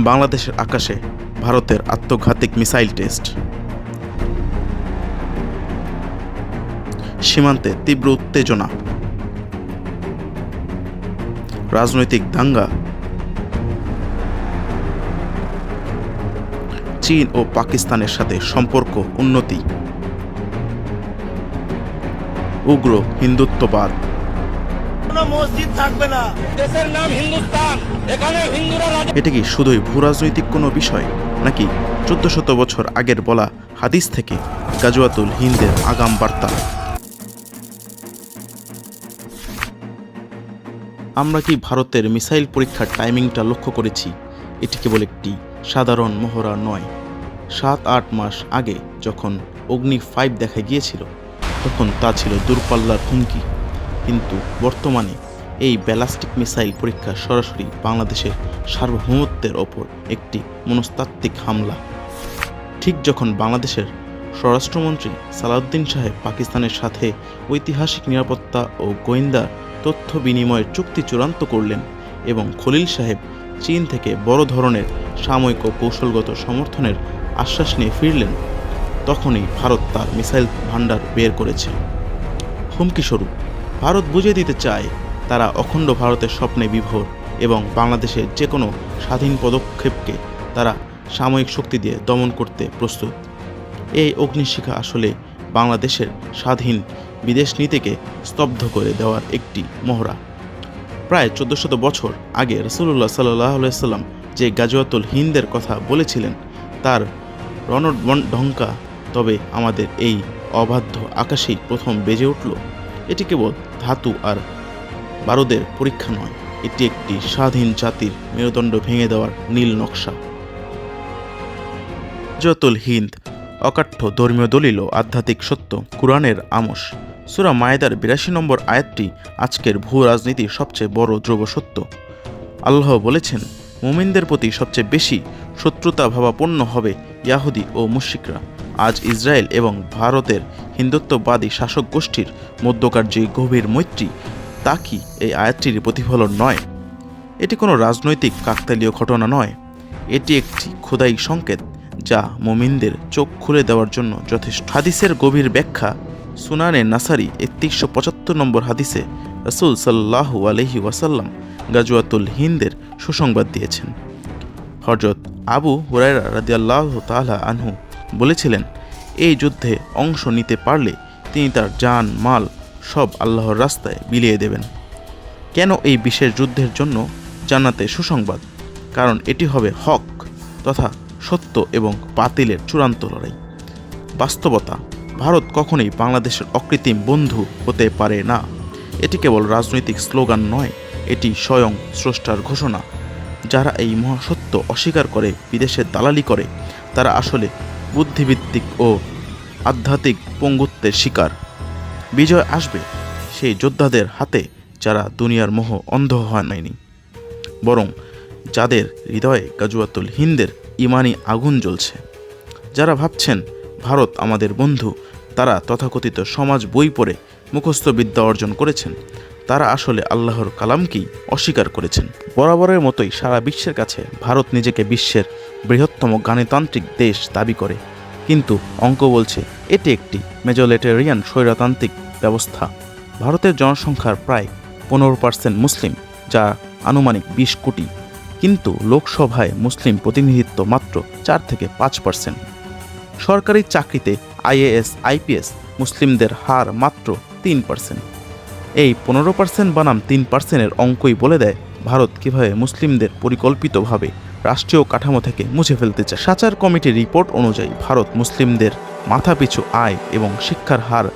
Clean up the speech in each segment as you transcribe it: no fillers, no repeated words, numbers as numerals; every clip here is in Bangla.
বাংলাদেশের আকাশে ভারতের আত্মঘাতিক মিসাইল টেস্ট। সীমান্তে তীব্র উত্তেজনা, রাজনৈতিক দাঙ্গা, চীন ও পাকিস্তানের সাথে সম্পর্ক উন্নতি, উগ্র হিন্দুত্ববাদ। মসজিদ থাকবে না, দেশের নাম হিন্দুস্তান, এখানে হিন্দুরা। এটা কি শুধুই ভূরাজনৈতিক কোনো বিষয়, নাকি 1400 বছর আগের বলা হাদিস থেকে গাজওয়াতুল হিন্দের আগাম বার্তা? আমরা কি ভারতের মিসাইল পরীক্ষার টাইমিংটা লক্ষ্য করেছি? এটি কেবল একটি সাধারণ মহড়া নয়। 7-8 মাস আগে যখন অগ্নি 5 দেখা গিয়েছিল, তখন তা ছিল দূরপাল্লার হুমকি। কিন্তু বর্তমানে এই ব্যালাস্টিক মিসাইল পরীক্ষা সরাসরি বাংলাদেশের সার্বভৌমত্বের ওপর একটি মনস্তাত্ত্বিক হামলা। ঠিক যখন বাংলাদেশের স্বরাষ্ট্রমন্ত্রী সালাউদ্দিন সাহেব পাকিস্তানের সাথে ঐতিহাসিক নিরাপত্তা ও গোয়েন্দা তথ্য বিনিময়ের চুক্তি চূড়ান্ত করলেন এবং খলিল সাহেব চীন থেকে বড় ধরনের সামরিক ও কৌশলগত সমর্থনের আশ্বাস নিয়ে ফিরলেন, তখনই ভারত তার মিসাইল ভান্ডার বের করেছে। হুমকিস্বরূপ ভারত বুঝিয়ে দিতে চায় তারা অখণ্ড ভারতের স্বপ্নে বিভোর এবং বাংলাদেশের যে কোনো স্বাধীন পদক্ষেপকে তারা সাময়িক শক্তি দিয়ে দমন করতে প্রস্তুত। এই অগ্নিশিখা আসলে বাংলাদেশের স্বাধীন বিদেশ নীতিকে স্তব্ধ করে দেওয়ার একটি মহড়া। প্রায় 1400 বছর আগে রাসূলুল্লাহ সাল্লাল্লাহু আলাইহি সাল্লাম যে গাজওয়াতুল হিন্দের কথা বলেছিলেন, তার রণঢঙ্কা তবে আমাদের এই অবাধ্য আকাশেই প্রথম বেজে উঠল। এটি কেবল ধাতু আর বারুদের পরীক্ষা নয়, এটি একটি স্বাধীন জাতির মেরুদণ্ড ভেঙে দেওয়ার নীল নকশা। গাজওয়াতুল হিন্দ অকাঠ্য ধর্মীয় দলিল ও আধ্যাত্মিক সত্য। কুরআনের আমোস সূরা মায়েদার 82 নম্বর আয়াতটি আজকের ভূ রাজনীতির সবচেয়ে বড় ধ্রুব সত্য। আল্লাহ বলেছেন, মুমিনদের প্রতি সবচেয়ে বেশি শত্রুতা ভাবাপন্ন হবে ইয়াহুদি ও মুশরিকরা। আজ ইসরায়েল এবং ভারতের হিন্দুত্ববাদী শাসক গোষ্ঠীর মধ্যকার যে গভীর মৈত্রী, তা কি এই আয়াতটির প্রতিফলন নয়? এটি কোনো রাজনৈতিক কাকতালীয় ঘটনা নয়, এটি একটি খোদাই সংকেত যা মুমিনদের চোখ খুলে দেওয়ার জন্য যথেষ্ট। হাদিসের গভীর ব্যাখ্যা সুনানে নাসারি 3175 নম্বর হাদিসে রাসূল সাল্লাল্লাহু আলাইহি ওয়াসাল্লাম গাজওয়াতুল হিন্দের সুসংবাদ দিয়েছেন। হযরত আবু হুরায়রা রাদিয়াল্লাহু তাআলা আনহু বলেছিলেন, এই যুদ্ধে অংশ নিতে পারলে তিনি তার জান মাল সব আল্লাহর রাস্তায় বিলিয়ে দেবেন। কেন এই বিশেষ যুদ্ধের জন্য জান্নাতে সুসংবাদ? কারণ এটি হবে হক তথা সত্য এবং বাতিলের চূড়ান্ত লড়াই। বাস্তবতা, ভারত কখনোই বাংলাদেশের অকৃত্রিম বন্ধু হতে পারে না। এটি কেবল রাজনৈতিক স্লোগান নয়, এটি স্বয়ং স্রষ্টার ঘোষণা। যারা এই মহাসত্য অস্বীকার করে বিদেশের দালালি করে, তারা আসলে বুদ্ধিভিত্তিক ও আধ্যাত্মিক পঙ্গুত্বের শিকার। বিজয় আসবে সেই যোদ্ধাদের হাতে যারা দুনিয়ার মোহ অন্ধ হয়নি, বরং যাদের হৃদয়ে গাজওয়াতুল হিন্দের ইমানি আগুন জ্বলছে। যারা ভাবছেন ভারত আমাদের বন্ধু, তারা তথাকথিত সমাজ বই পড়ে মুখস্থ বিদ্যা অর্জন করেছেন, তারা আসলে আল্লাহর কালামকেই অস্বীকার করেছেন। বরাবরের মতোই সারা বিশ্বের কাছে ভারত নিজেকে বিশ্বের বৃহত্তম গণতান্ত্রিক দেশ দাবি করে, কিন্তু অঙ্ক বলছে এটি একটি মেজরিটেরিয়ান স্বৈরতান্ত্রিক ব্যবস্থা। ভারতের জনসংখ্যার প্রায় 15% মুসলিম, যা আনুমানিক 20 কোটি, কিন্তু লোকসভায় মুসলিম প্রতিনিধিত্ব মাত্র 4 থেকে 5%। সরকারি চাকরিতে IAS IPS মুসলিমদের হার মাত্র 3%। এই 15% বনাম 3%-এর অঙ্কই বলে দেয় ভারত কিভাবে মুসলিমদের পরিকল্পিতভাবে রাষ্ট্রীয় কাঠামো থেকে মুছে ফেলতে চায়। সাচার কমিটির রিপোর্ট অনুযায়ী ভারত মুসলিমদের মাথাপিছু আয় এবং শিক্ষার হার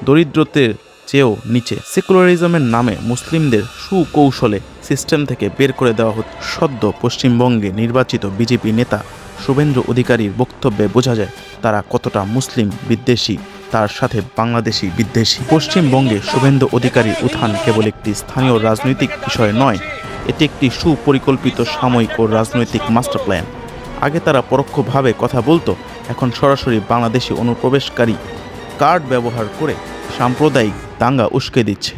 দরিদ্রদের চেয়েও নিচে। সেকুলারিজমের নামে মুসলিমদের সুকৌশলে সিস্টেম থেকে বের করে দেওয়া হচ্ছে। সদ্য পশ্চিমবঙ্গে নির্বাচিত বিজেপি নেতা শুভেন্দু অধিকারীর বক্তব্যে বোঝা যায় তারা কতটা মুসলিম বিদ্বেষী, তার সাথে বাংলাদেশি বিদ্বেষী। পশ্চিমবঙ্গে শুভেন্দু অধিকারীর উত্থান কেবল একটি স্থানীয় রাজনৈতিক বিষয় নয়, এটি একটি সুপরিকল্পিত সাময়িক ও রাজনৈতিক মাস্টার প্ল্যান। আগে তারা পরোক্ষভাবে কথা বলতো, এখন সরাসরি বাংলাদেশি অনুপ্রবেশকারী কার্ড ব্যবহার করে সাম্প্রদায়িক দাঙ্গা উস্কে দিচ্ছে।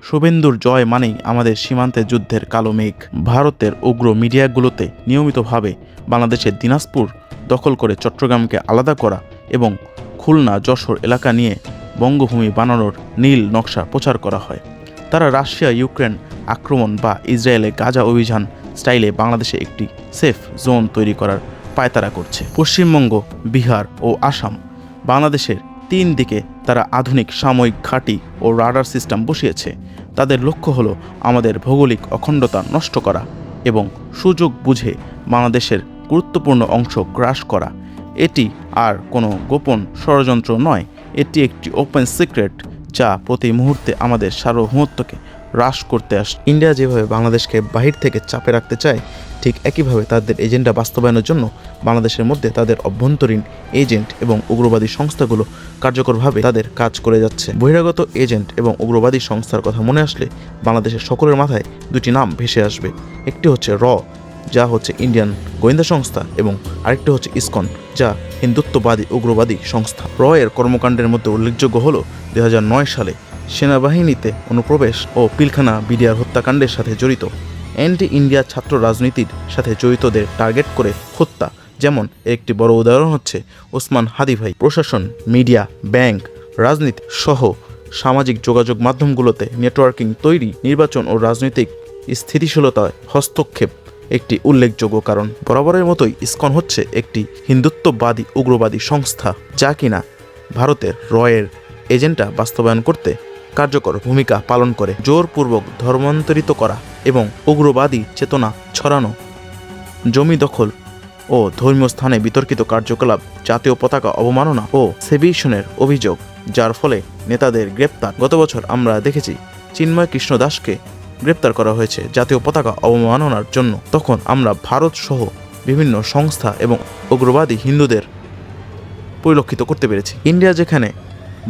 শুভেন্দুর জয় মানেই আমাদের সীমান্তে যুদ্ধের কালো মেঘ। ভারতের উগ্র মিডিয়াগুলোতে নিয়মিতভাবে বাংলাদেশের দিনাজপুর দখল করে চট্টগ্রামকে আলাদা করা এবং খুলনা যশোর এলাকা নিয়ে বঙ্গভূমি বানানোর নীল নকশা প্রচার করা হয়। তারা রাশিয়া ইউক্রেন আক্রমণ বা ইসরায়েলে গাজা অভিযান স্টাইলে বাংলাদেশে একটি সেফ জোন তৈরি করার পায়তারা করছে। পশ্চিমবঙ্গ, বিহার ও আসাম, বাংলাদেশের 3 দিকে তারা আধুনিক সামরিক ঘাঁটি ও রাডার সিস্টেম বসিয়েছে। তাদের লক্ষ্য হলো আমাদের ভৌগোলিক অখণ্ডতা নষ্ট করা এবং সুযোগ বুঝে বাংলাদেশের গুরুত্বপূর্ণ অংশ গ্রাস করা। এটি আর কোনো গোপন ষড়যন্ত্র নয়, এটি একটি ওপেন সিক্রেট যা প্রতি মুহূর্তে আমাদের সার্বভৌমত্বকে হ্রাস করতে আসে। ইন্ডিয়া যেভাবে বাংলাদেশকে বাহির থেকে চাপে রাখতে চায়, ঠিক একইভাবে তাদের এজেন্ডা বাস্তবায়নের জন্য বাংলাদেশের মধ্যে তাদের অভ্যন্তরীণ এজেন্ট এবং উগ্রবাদী সংস্থাগুলো কার্যকরভাবে তাদের কাজ করে যাচ্ছে। বহিরাগত এজেন্ট এবং উগ্রবাদী সংস্থার কথা মনে আসলে বাংলাদেশের সকলের মাথায় 2টি নাম ভেসে আসবে। একটি হচ্ছে র, যা হচ্ছে ইন্ডিয়ান গোয়েন্দা সংস্থা, এবং আরেকটি হচ্ছে ইসকন, যা হিন্দুত্ববাদী উগ্রবাদী সংস্থা। র এর কর্মকাণ্ডের মধ্যে উল্লেখযোগ্য হল 2009 সালে সেনাবাহিনীতে অনুপ্রবেশ ও পিলখানা বিডিআর হত্যাকাণ্ডের সাথে জড়িত অ্যান্টি ইন্ডিয়া ছাত্র রাজনীতির সাথে জড়িতদের টার্গেট করে হত্যা। যেমন একটি বড় উদাহরণ হচ্ছে ওসমান হাদি ভাই। প্রশাসন, মিডিয়া, ব্যাংক, রাজনীতি সহ সামাজিক যোগাযোগ মাধ্যমগুলোতে নেটওয়ার্কিং তৈরি, নির্বাচন ও রাজনৈতিক স্থিতিশীলতায় হস্তক্ষেপ একটি উল্লেখযোগ্য কারণ। বরাবরের মতোই ইসকন হচ্ছে একটি হিন্দুত্ববাদী উগ্রবাদী সংস্থা, যা কিনা ভারতের রয়ের এজেন্ডা বাস্তবায়ন করতে কার্যকর ভূমিকা পালন করে। জোরপূর্বক ধর্মান্তরিত করা এবং উগ্রবাদী চেতনা ছড়ানো, জমি দখল ও ধর্মীয় স্থানে বিতর্কিত কার্যকলাপ, জাতীয় পতাকা অবমাননা ও সেডিশনের অভিযোগ, যার ফলে নেতাদের গ্রেপ্তার। গত বছর আমরা দেখেছি চিন্ময় কৃষ্ণ দাসকে গ্রেপ্তার করা হয়েছে জাতীয় পতাকা অবমাননার জন্য। তখন আমরা ভারত সহ বিভিন্ন সংস্থা এবং উগ্রবাদী হিন্দুদের পরিলক্ষিত করতে পেরেছি। ইন্ডিয়া যেখানে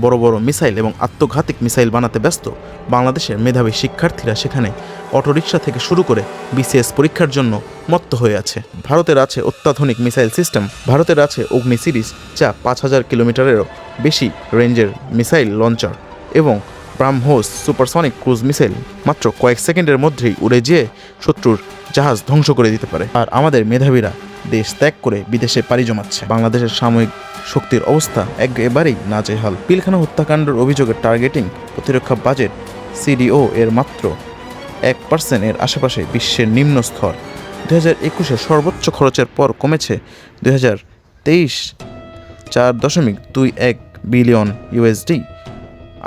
বড় বড় মিসাইল এবং আত্মঘাতিক মিসাইল বানাতে ব্যস্ত, বাংলাদেশের মেধাবী শিক্ষার্থীরা সেখানে অটোরিকশা থেকে শুরু করে বিসিএস পরীক্ষার জন্য মত্ত হয়ে আছে। ভারতের আছে অত্যাধুনিক মিসাইল সিস্টেম, ভারতের আছে অগ্নি সিরিজ, যা 5000 কিলোমিটারেরও বেশি রেঞ্জের মিসাইল লঞ্চার, এবং ব্রাহ্মোস সুপারসনিক ক্রুজ মিসাইল মাত্র কয়েক সেকেন্ডের মধ্যেই উড়ে যেয়ে শত্রুর জাহাজ ধ্বংস করে দিতে পারে। আর আমাদের মেধাবীরা দেশ ত্যাগ করে বিদেশে পাড়ি জমাচ্ছে। বাংলাদেশের সামরিক শক্তির অবস্থা একেবারেই নাজেহাল। পিলখানা হত্যাকাণ্ডের অভিযোগের টার্গেটিং প্রতিরক্ষা বাজেট সিডিও এর মাত্র 1% এর আশেপাশে বিশ্বের নিম্ন স্তর। 2021-এ সর্বোচ্চ খরচের পর কমেছে 2023 4.21 বিলিয়ন ইউএসডি।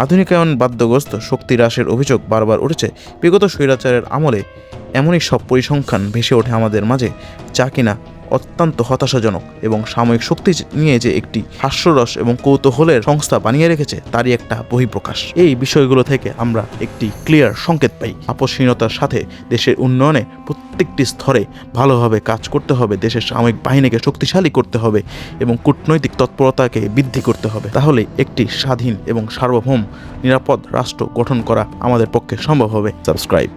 আধুনিকায়ন বাধ্যগ্রস্ত শক্তি হ্রাসের অভিযোগ বারবার উঠেছে। বিগত স্বৈরাচারের আমলে এমনই সব পরিসংখ্যান ভেসে ওঠে আমাদের মাঝে, যা কিনা অত্যন্ত হতাশাজনক এবং সাময়িক শক্তি নিয়ে যে একটি হাস্যরস এবং কৌতূহলের সংস্থা বানিয়ে রেখেছে তারই একটা বহিঃপ্রকাশ। এই বিষয়গুলো থেকে আমরা একটি ক্লিয়ার সংকেত পাই। আপসহীনতার সাথে দেশের উন্নয়নে প্রত্যেকটি স্তরে ভালোভাবে কাজ করতে হবে, দেশের সামরিক বাহিনীকে শক্তিশালী করতে হবে এবং কূটনৈতিক তৎপরতাকে বৃদ্ধি করতে হবে। তাহলে একটি স্বাধীন এবং সার্বভৌম নিরাপদ রাষ্ট্র গঠন করা আমাদের পক্ষে সম্ভব হবে। সাবস্ক্রাইব।